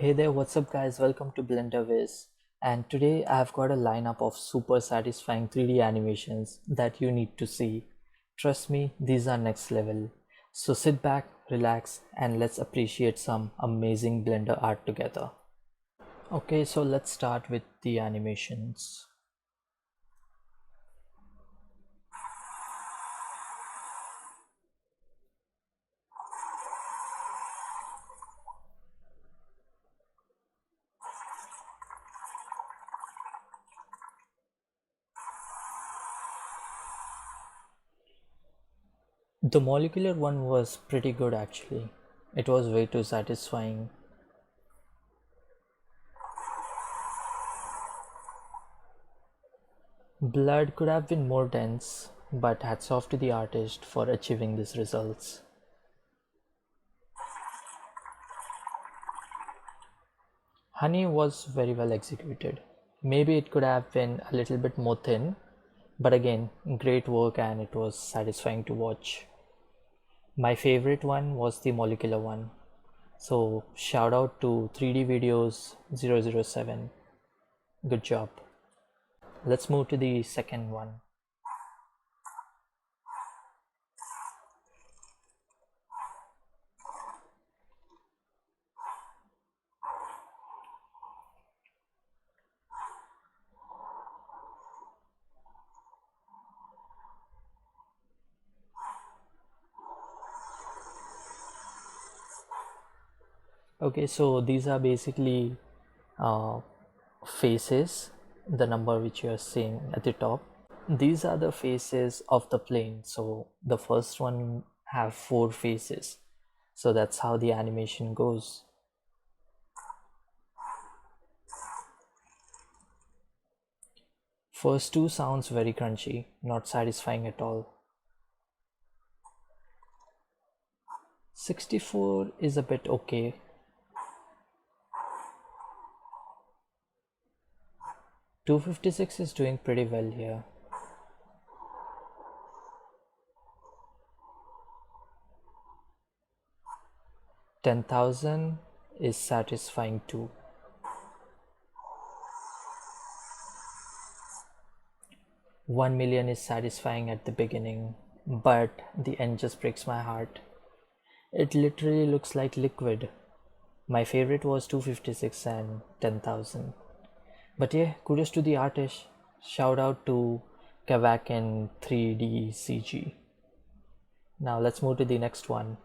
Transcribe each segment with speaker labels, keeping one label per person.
Speaker 1: Hey there, what's up guys? Welcome to Blender Viz. And today I've got a lineup of super satisfying 3D animations that you need to see. Trust me, these are next level. So sit back, relax, and let's appreciate some amazing Blender art together. Okay, so let's start with the animations. The molecular one was pretty good actually. It was way too satisfying. Blood could have been more dense, but hats off to the artist for achieving these results. Honey was very well executed. Maybe it could have been a little bit more thin, but again, great work and it was satisfying to watch. My favorite one was the molecular one. So shout out to 3D Videos 007. Good job. Let's move to the second one. Okay, so these are basically uh, faces, the number which you are seeing at the top. These are the faces of the plane. So the first one have 4 faces. So that's how the animation goes. First two sounds very crunchy, not satisfying at all. 64 is a bit okay. 256 is doing pretty well here. 10,000 is satisfying too. 1 million is satisfying at the beginning, but the end just breaks my heart. It literally looks like liquid. My favorite was 256 and 10,000. But yeah, kudos to the artist. Shout out to Kavak and 3D CG. Now let's move to the next one.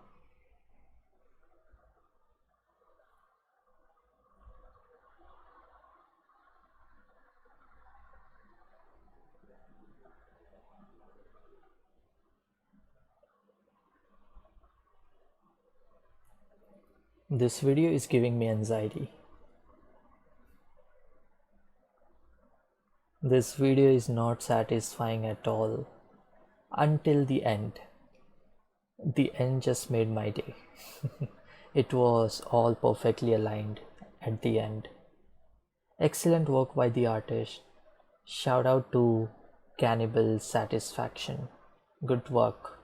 Speaker 1: This video is giving me anxiety. This video is not satisfying at all until the end. The end just made my day. It was all perfectly aligned at the end. Excellent work by the artist. Shout out to Cannibal Satisfaction. Good work.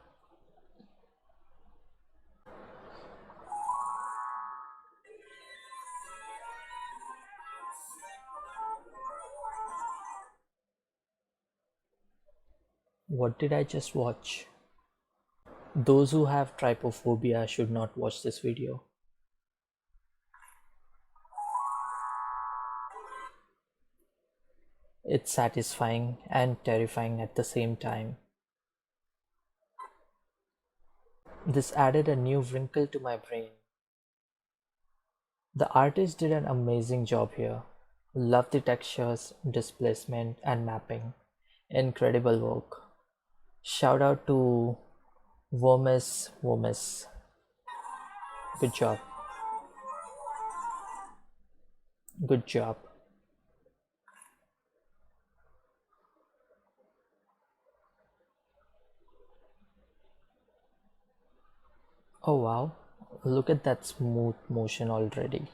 Speaker 1: What did I just watch? Those who have trypophobia should not watch this video. It's satisfying and terrifying at the same time. This added a new wrinkle to my brain. The artist did an amazing job here. Love the textures, displacement, and mapping. Incredible work. Shout out to Wormus. Good job. Good job. Oh wow, look at that smooth motion already.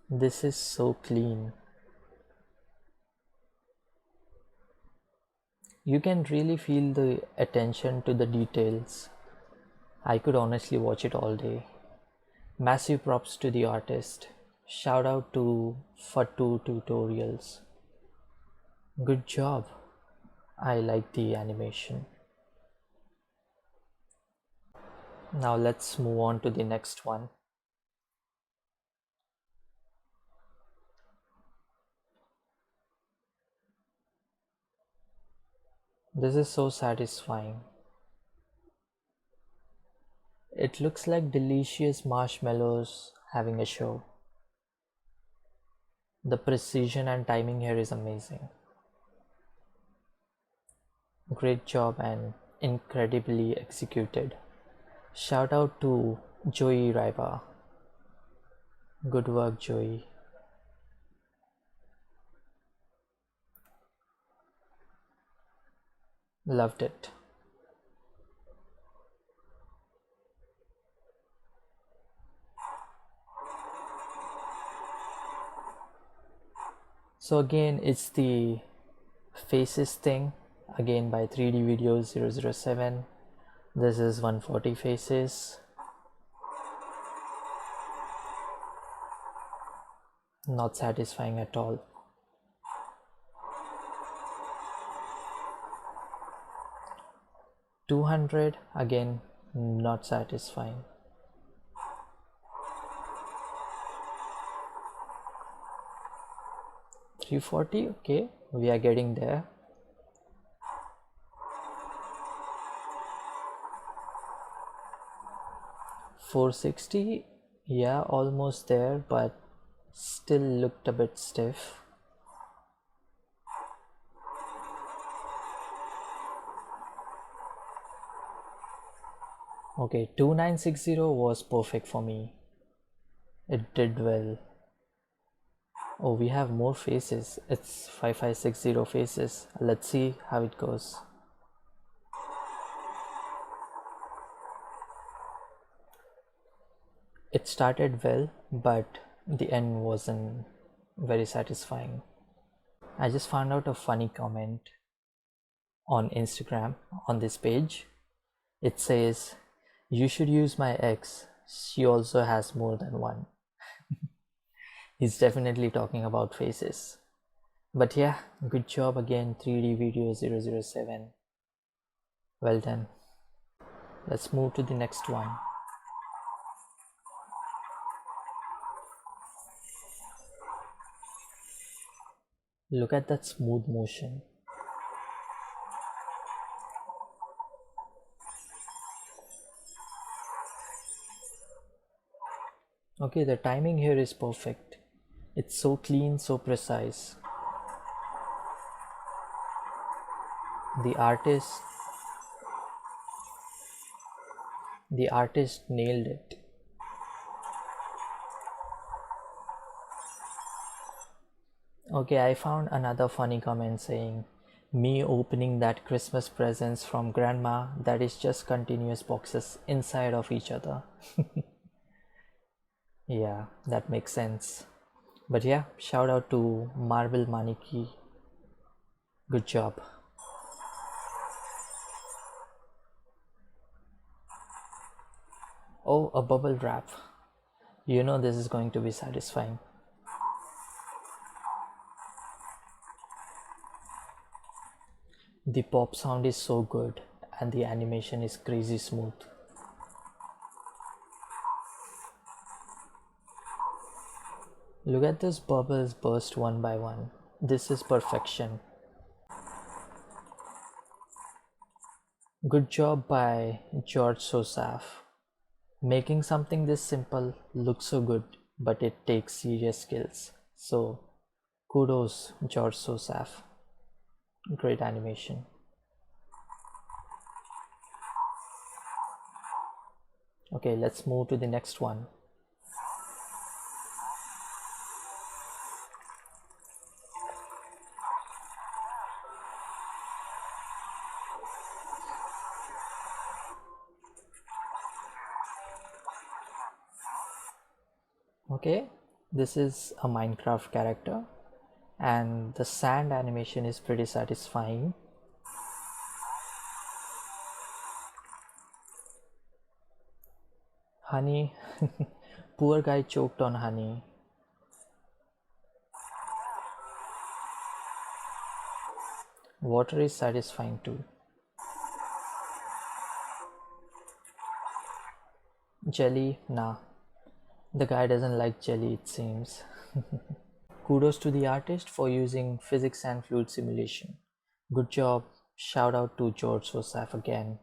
Speaker 1: This is so clean. You can really feel the attention to the details. I could honestly watch it all day. Massive props to the artist. Shout out to Fatu Tutorials. Good job. I like the animation. Now let's move on to the next one. This is so satisfying. It looks like delicious marshmallows having a show. The precision and timing here is amazing. Great job and incredibly executed. Shout out to Joey Raiba. Good work, Joey. Loved it. So again, it's the faces thing, again by 3D Videos 007. This is 140 faces. Not satisfying at all. 200, again not satisfying. 340, okay, we are getting there. 460, yeah, almost there, but still looked a bit stiff. Okay, 2960 was perfect for me. It did well. Oh, we have more faces. It's 5560 faces. Let's see how it goes. It started well, but the end wasn't very satisfying. I just found out a funny comment on Instagram on this page. It says, "You should use my ex. She also has more than one." He's definitely talking about faces. But yeah, good job again, 3D Video 007. Well done. Let's move to the next one. Look at that smooth motion. Okay, the timing here is perfect. It's so clean, so precise. The artist the artist nailed it. Okay, I found another funny comment saying, "Me opening that Christmas presents from grandma that is just continuous boxes inside of each other." Yeah, that makes sense. But yeah, shout out to Marvel Maniki. Good job. Oh, a bubble wrap. You know this is going to be satisfying. The pop sound is so good and the animation is crazy smooth. Look at those bubbles burst one by one. This is perfection. Good job by George Sosaf. Making something this simple look so good, but it takes serious skills. So kudos, George Sosaf. Great animation. Okay, let's move to the next one. Okay, this is a Minecraft character and the sand animation is pretty satisfying. Honey. Poor guy choked on honey. Water is satisfying too. Jelly? Nah. The guy doesn't like jelly, it seems. Kudos to the artist for using physics and fluid simulation. Good job. Shout out to George Joseph again.